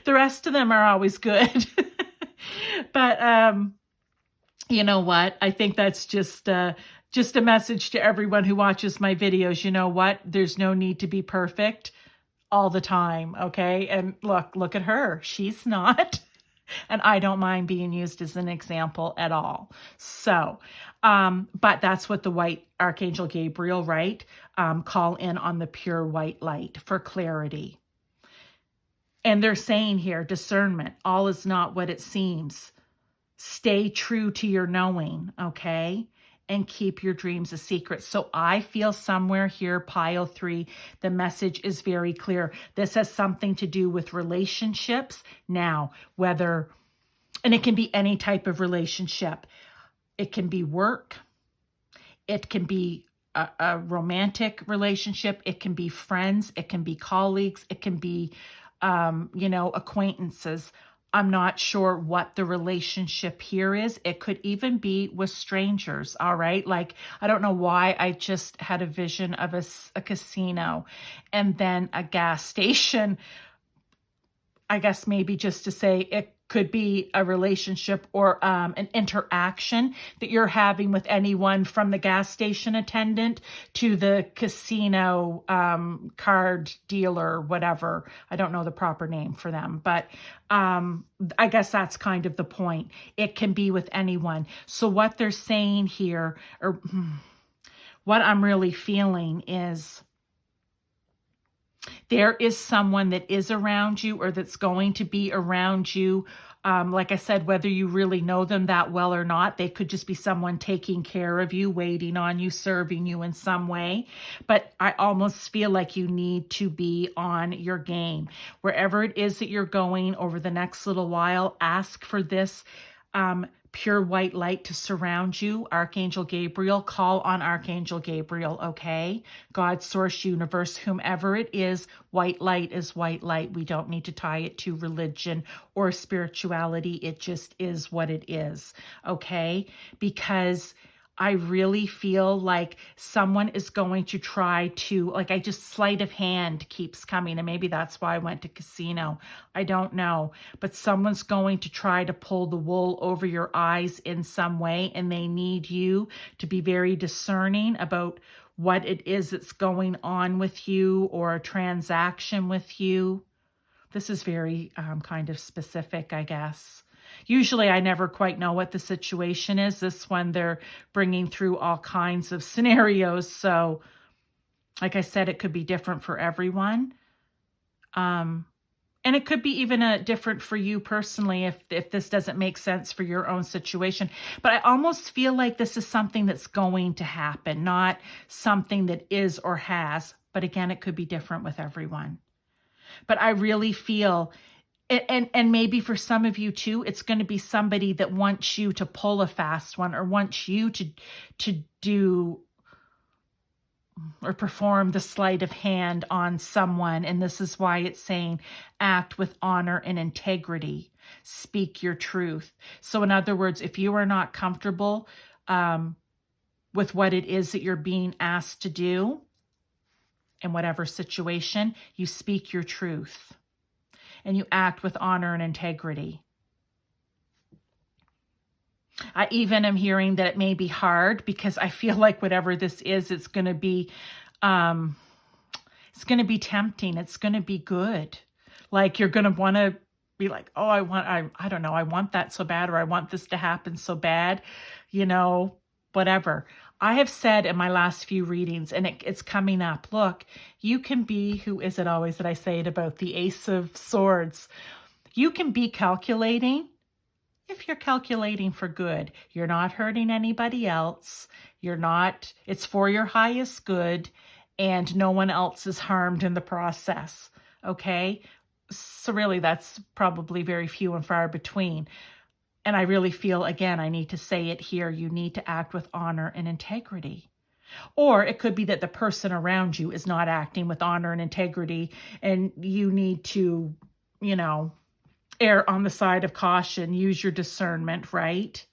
Speaker 1: the rest of them are always good. But you know what? I think that's just a message to everyone who watches my videos. You know what? There's no need to be perfect all the time, okay? And look at her. She's not. And I don't mind being used as an example at all. So, but that's what the white Archangel Gabriel, right? Call in on the pure white light for clarity. And they're saying here, discernment, all is not what it seems. Stay true to your knowing, okay? And keep your dreams a secret. So I feel somewhere here, pile 3, the message is very clear. This has something to do with relationships. Now, whether, and it can be any type of relationship. It can be work. It can be a romantic relationship. It can be friends. It can be colleagues. It can be, acquaintances. I'm not sure what the relationship here is. It could even be with strangers, all right? Like, I don't know why I just had a vision of a casino and then a gas station. I guess maybe just to say it could be a relationship or an interaction that you're having with anyone from the gas station attendant to the casino card dealer, whatever. I don't know the proper name for them, but I guess that's kind of the point. It can be with anyone. So what they're saying here, or what I'm really feeling is, there is someone that is around you or that's going to be around you. Like I said, whether you really know them that well or not, they could just be someone taking care of you, waiting on you, serving you in some way. But I almost feel like you need to be on your game. Wherever it is that you're going over the next little while, ask for this pure white light to surround you. Archangel Gabriel, call on Archangel Gabriel, okay? God, source, universe, whomever it is, white light is white light. We don't need to tie it to religion or spirituality. It just is what it is, okay? Because I really feel like someone is going to try to, like, I just, sleight of hand keeps coming. And maybe that's why I went to casino. I don't know. But someone's going to try to pull the wool over your eyes in some way. And they need you to be very discerning about what it is that's going on with you or a transaction with you. This is very kind of specific, I guess. Usually I never quite know what the situation is. This one, they're bringing through all kinds of scenarios. So like I said, it could be different for everyone. And it could be even different for you personally if this doesn't make sense for your own situation. But I almost feel like this is something that's going to happen, not something that is or has. But again, it could be different with everyone. But I really feel, and maybe for some of you too, it's going to be somebody that wants you to pull a fast one or wants you to do or perform the sleight of hand on someone. And this is why it's saying act with honor and integrity. Speak your truth. So in other words, if you are not comfortable with what it is that you're being asked to do in whatever situation, you speak your truth. And you act with honor and integrity. I even am hearing that it may be hard because I feel like whatever this is, it's going to be tempting. It's going to be good. Like you're going to want to be like, oh, I don't know, I want that so bad, or I want this to happen so bad, whatever. I have said in my last few readings, and it's coming up, look, you can be, who is it always that I say it about, the Ace of Swords. You can be calculating if you're calculating for good. You're not hurting anybody else. It's for your highest good, and no one else is harmed in the process, okay? So really, that's probably very few and far between. And I really feel, again, I need to say it here, you need to act with honor and integrity. Or it could be that the person around you is not acting with honor and integrity, and you need to, err on the side of caution, use your discernment, right?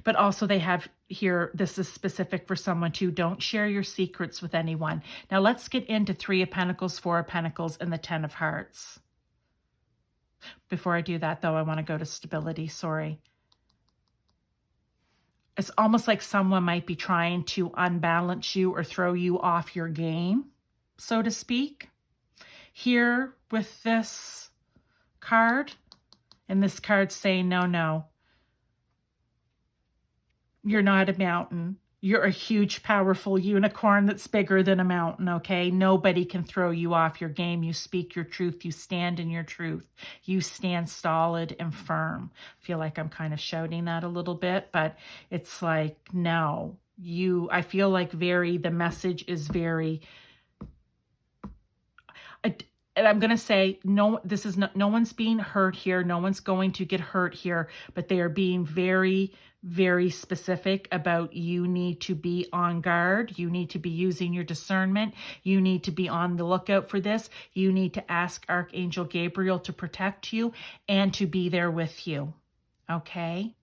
Speaker 1: But also they have here, this is specific for someone too, don't share your secrets with anyone. Now let's get into 3 of Pentacles, 4 of Pentacles, and the 10 of Hearts. Before I do that, though, I want to go to stability. Sorry. It's almost like someone might be trying to unbalance you or throw you off your game, so to speak. Here with this card, And this card's saying, no, no, you're not a mountain. You're a huge, powerful unicorn that's bigger than a mountain, okay? Nobody can throw you off your game. You speak your truth. You stand in your truth. You stand solid and firm. I feel like I'm kind of shouting that a little bit, but it's like, no, I feel like the message is very, and I'm going to say, no, this is no one's being hurt here. No one's going to get hurt here, but they are being very, very specific about you need to be on guard. You need to be using your discernment. You need to be on the lookout for this. You need to ask Archangel Gabriel to protect you and to be there with you. Okay?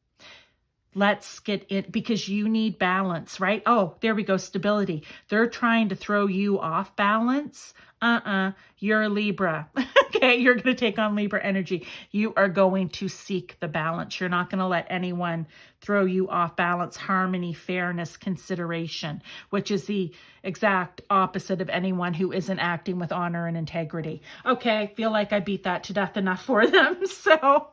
Speaker 1: Let's get it, because you need balance, right? Oh, there we go. Stability. They're trying to throw you off balance. You're a Libra. Okay, you're going to take on Libra energy. You are going to seek the balance. You're not going to let anyone throw you off balance. Harmony, fairness, consideration, which is the exact opposite of anyone who isn't acting with honor and integrity. Okay, I feel like I beat that to death enough for them. So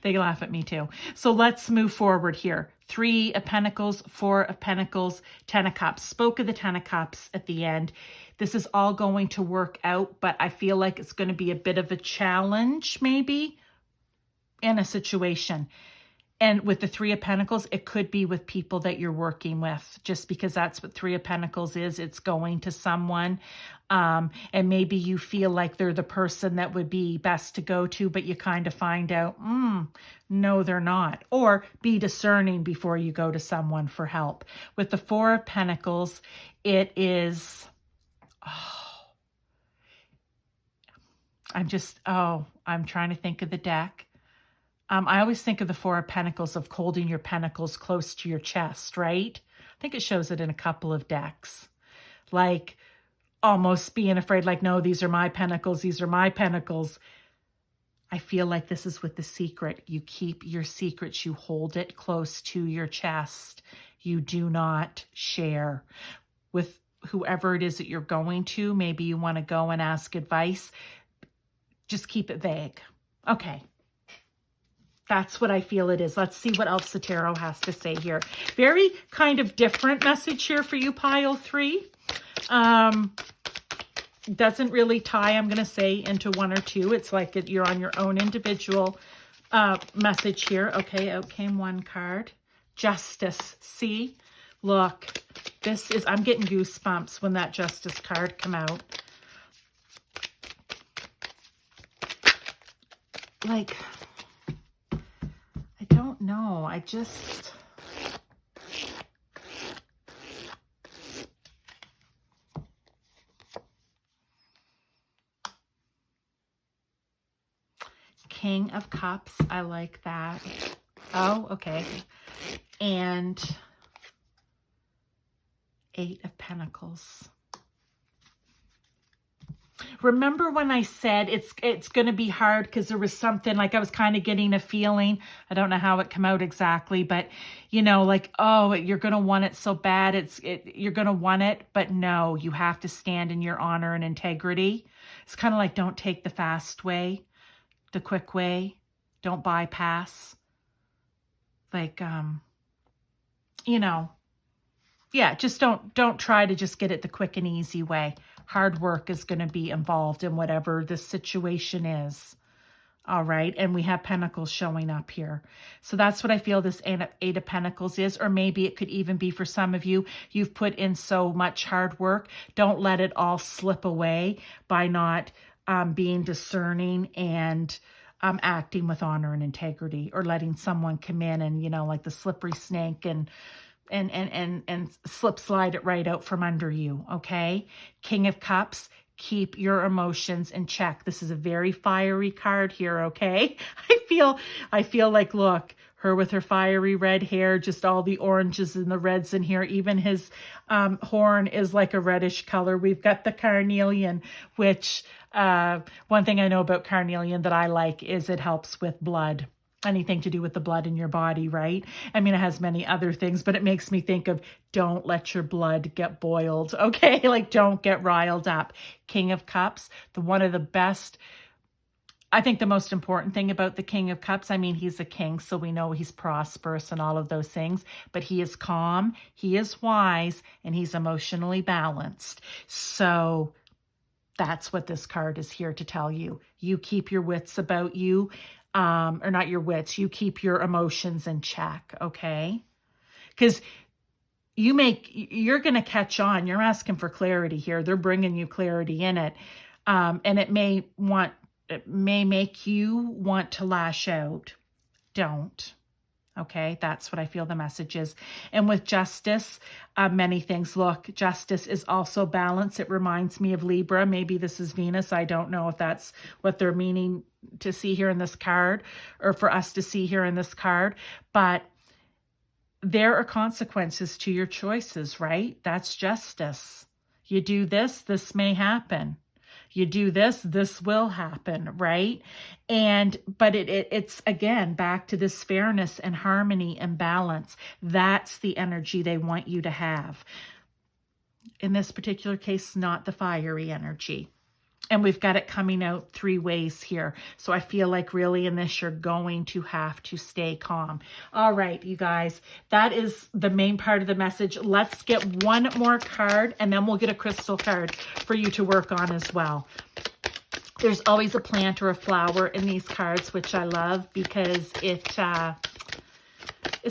Speaker 1: they laugh at me too. So let's move forward here. 3 of Pentacles, 4 of Pentacles, 10 of Cups. Spoke of the 10 of Cups at the end. This is all going to work out, but I feel like it's going to be a bit of a challenge maybe in a situation. And with the 3 of Pentacles, it could be with people that you're working with, just because that's what 3 of Pentacles is. It's going to someone. And maybe you feel like they're the person that would be best to go to, but you kind of find out, no, they're not. Or be discerning before you go to someone for help. With the 4 of Pentacles, it is, I'm trying to think of the deck. I always think of the 4 of Pentacles of holding your pentacles close to your chest, right? I think it shows it in a couple of decks. Like almost being afraid, like, no, these are my pentacles. These are my pentacles. I feel like this is with the secret. You keep your secrets. You hold it close to your chest. You do not share with whoever it is that you're going to. Maybe you want to go and ask advice. Just keep it vague. Okay. That's what I feel it is. Let's see what else the tarot has to say here. Very kind of different message here for you, pile 3. Doesn't really tie, I'm going to say, into 1 or 2. It's like you're on your own individual message here. Okay, out came 1 card. Justice. See? Look, this is, I'm getting goosebumps when that Justice card come out. Like, I don't know. I just... King of Cups. I like that. Oh, okay. And 8 of Pentacles. Remember when I said it's going to be hard because there was something, like I was kind of getting a feeling. I don't know how it came out exactly, but you know, like, oh, you're going to want it so bad. You're going to want it, but no, you have to stand in your honor and integrity. It's kind of like, don't take the fast way, the quick way. Don't bypass. Like, you know, yeah, just don't try to just get it the quick and easy way. Hard work is going to be involved in whatever the situation is. All right. And we have Pentacles showing up here. So that's what I feel this 8 of Pentacles is. Or maybe it could even be for some of you, you've put in so much hard work. Don't let it all slip away by not being discerning and acting with honor and integrity, or letting someone come in and, you know, like the slippery snake and slip slide it right out from under you. Okay. King of Cups, keep your emotions in check. This is a very fiery card here. Okay. I feel like, look, her with her fiery red hair, just all the oranges and the reds in here. Even his horn is like a reddish color. We've got the Carnelian, which one thing I know about Carnelian that I like is it helps with blood. Anything to do with the blood in your body, right? I mean, it has many other things, but it makes me think of don't let your blood get boiled, okay? Like, don't get riled up. King of Cups, one of the best I think the most important thing about the King of Cups, I mean, he's a king, so we know he's prosperous and all of those things, but he is calm, he is wise, and he's emotionally balanced. So that's what this card is here to tell you. You keep your wits about you, or not your wits, you keep your emotions in check, okay? Because you're going to catch on. You're asking for clarity here. They're bringing you clarity in it. And it may make you want to lash out. Don't. Okay, that's what I feel the message is. And with justice, many things. Look, justice is also balance. It reminds me of Libra. Maybe this is Venus. I don't know if that's what they're meaning to see here in this card, or for us to see here in this card. But there are consequences to your choices, right? That's justice. You do this, this may happen. You do this, this will happen, right? But it's again back to this fairness and harmony and balance. That's the energy they want you to have. In this particular case, not the fiery energy. And we've got it coming out 3 ways here. So I feel like really in this, you're going to have to stay calm. All right, you guys, that is the main part of the message. Let's get one more card, and then we'll get a crystal card for you to work on as well. There's always a plant or a flower in these cards, which I love because it's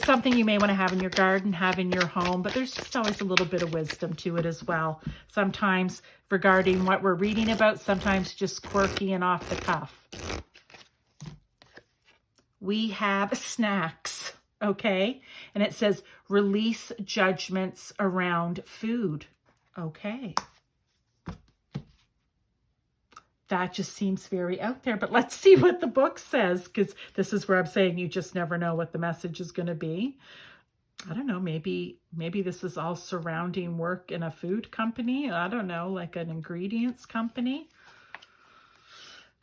Speaker 1: something you may want to have in your garden, have in your home, but there's just always a little bit of wisdom to it as well. Sometimes regarding what we're reading about, sometimes just quirky and off the cuff. We have snacks, okay? And it says, release judgments around food. Okay. That just seems very out there, but let's see what the book says, because this is where I'm saying you just never know what the message is going to be. I don't know, maybe this is all surrounding work in a food company. I don't know, like an ingredients company.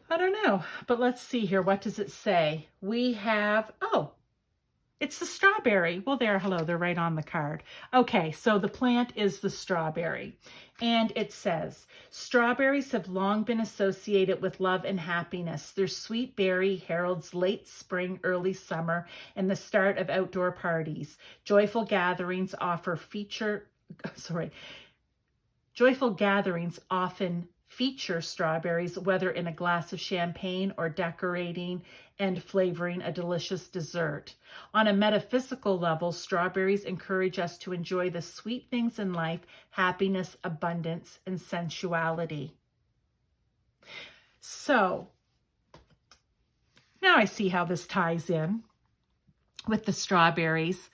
Speaker 1: I don't know, but let's see here. What does it say? We have, oh, it's the strawberry. Well, hello, they're right on the card. Okay, so the plant is the strawberry. And it says, strawberries have long been associated with love and happiness. Their sweet berry heralds late spring, early summer, and the start of outdoor parties. Joyful gatherings often feature strawberries, whether in a glass of champagne or decorating and flavoring a delicious dessert. On a metaphysical level, strawberries encourage us to enjoy the sweet things in life, happiness, abundance, and sensuality. So, now I see how this ties in with the strawberries.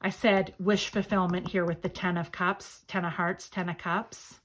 Speaker 1: I said wish fulfillment here with the 10 of Cups, 10 of Hearts, 10 of Cups.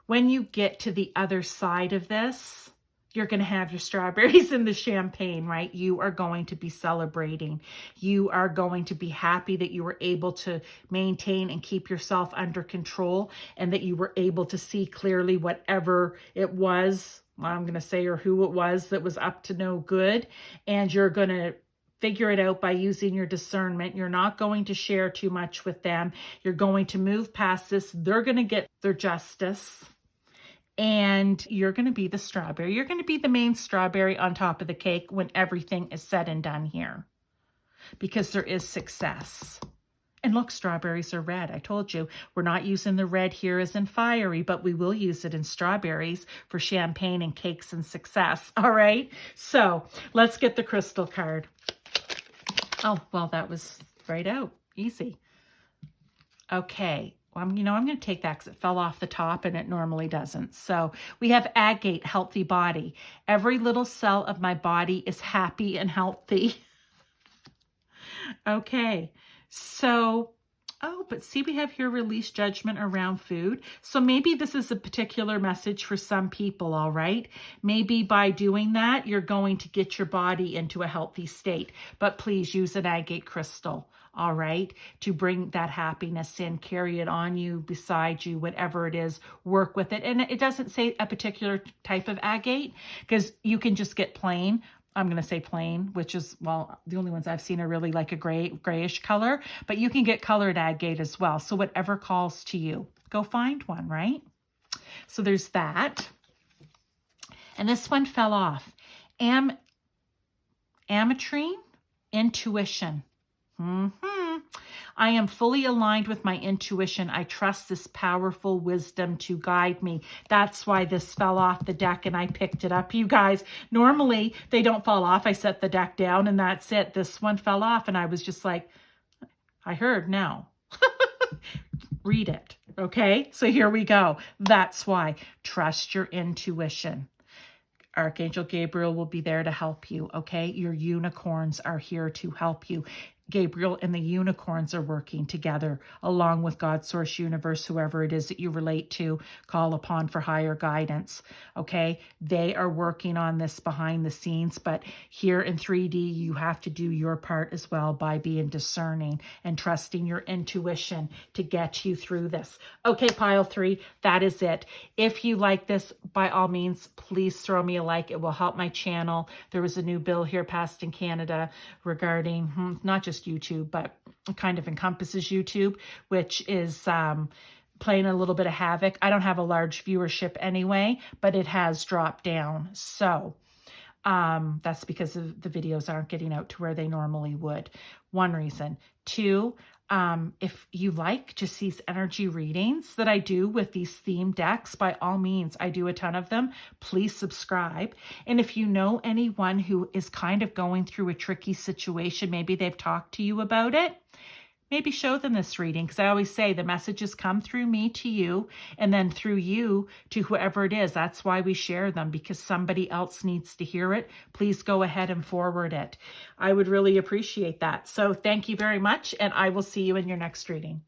Speaker 1: When you get to the other side of this, you're going to have your strawberries and the champagne, right? You are going to be celebrating. You are going to be happy that you were able to maintain and keep yourself under control, and that you were able to see clearly whatever it was, I'm going to say, or who it was that was up to no good. And you're going to figure it out by using your discernment. You're not going to share too much with them. You're going to move past this. They're going to get their justice. And you're going to be the strawberry. You're going to be the main strawberry on top of the cake when everything is said and done here. Because there is success. And look, strawberries are red. I told you, we're not using the red here as in fiery, but we will use it in strawberries for champagne and cakes and success. All right? So let's get the crystal card. Oh, well, that was right out. Easy. Okay. I'm going to take that because it fell off the top and it normally doesn't. So we have agate, healthy body. Every little cell of my body is happy and healthy. Okay. So, but see, we have here release judgment around food. So maybe this is a particular message for some people, all right? Maybe by doing that, you're going to get your body into a healthy state. But please use an agate crystal, all right, to bring that happiness in, carry it on you, beside you, whatever it is, work with it. And it doesn't say a particular type of agate, because you can just get plain. I'm going to say plain, which is, well, the only ones I've seen are really like a grayish color, but you can get colored agate as well. So whatever calls to you, go find one, right? So there's that. And this one fell off. Citrine, intuition. I am fully aligned with my intuition. I trust this powerful wisdom to guide me. That's why this fell off the deck and I picked it up. You guys, normally they don't fall off. I set the deck down and that's it. This one fell off and I was just like, I heard now. Read it. Okay, so here we go. That's why. Trust your intuition. Archangel Gabriel will be there to help you, okay? Your unicorns are here to help you. Gabriel and the unicorns are working together along with God, Source, Universe, whoever it is that you relate to, call upon for higher guidance, okay? They are working on this behind the scenes, but here in 3D, you have to do your part as well by being discerning and trusting your intuition to get you through this. Okay, pile 3, that is it. If you like this, by all means, please throw me a like. It will help my channel. There was a new bill here passed in Canada regarding not just YouTube, but it kind of encompasses YouTube, which is playing a little bit of havoc. I don't have a large viewership anyway, but it has dropped down. So that's because the videos aren't getting out to where they normally would. One reason. 2, if you like just these energy readings that I do with these theme decks, by all means, I do a ton of them. Please subscribe. And if you know anyone who is kind of going through a tricky situation, maybe they've talked to you about it, maybe show them this reading, because I always say the messages come through me to you and then through you to whoever it is. That's why we share them, because somebody else needs to hear it. Please go ahead and forward it. I would really appreciate that. So thank you very much, and I will see you in your next reading.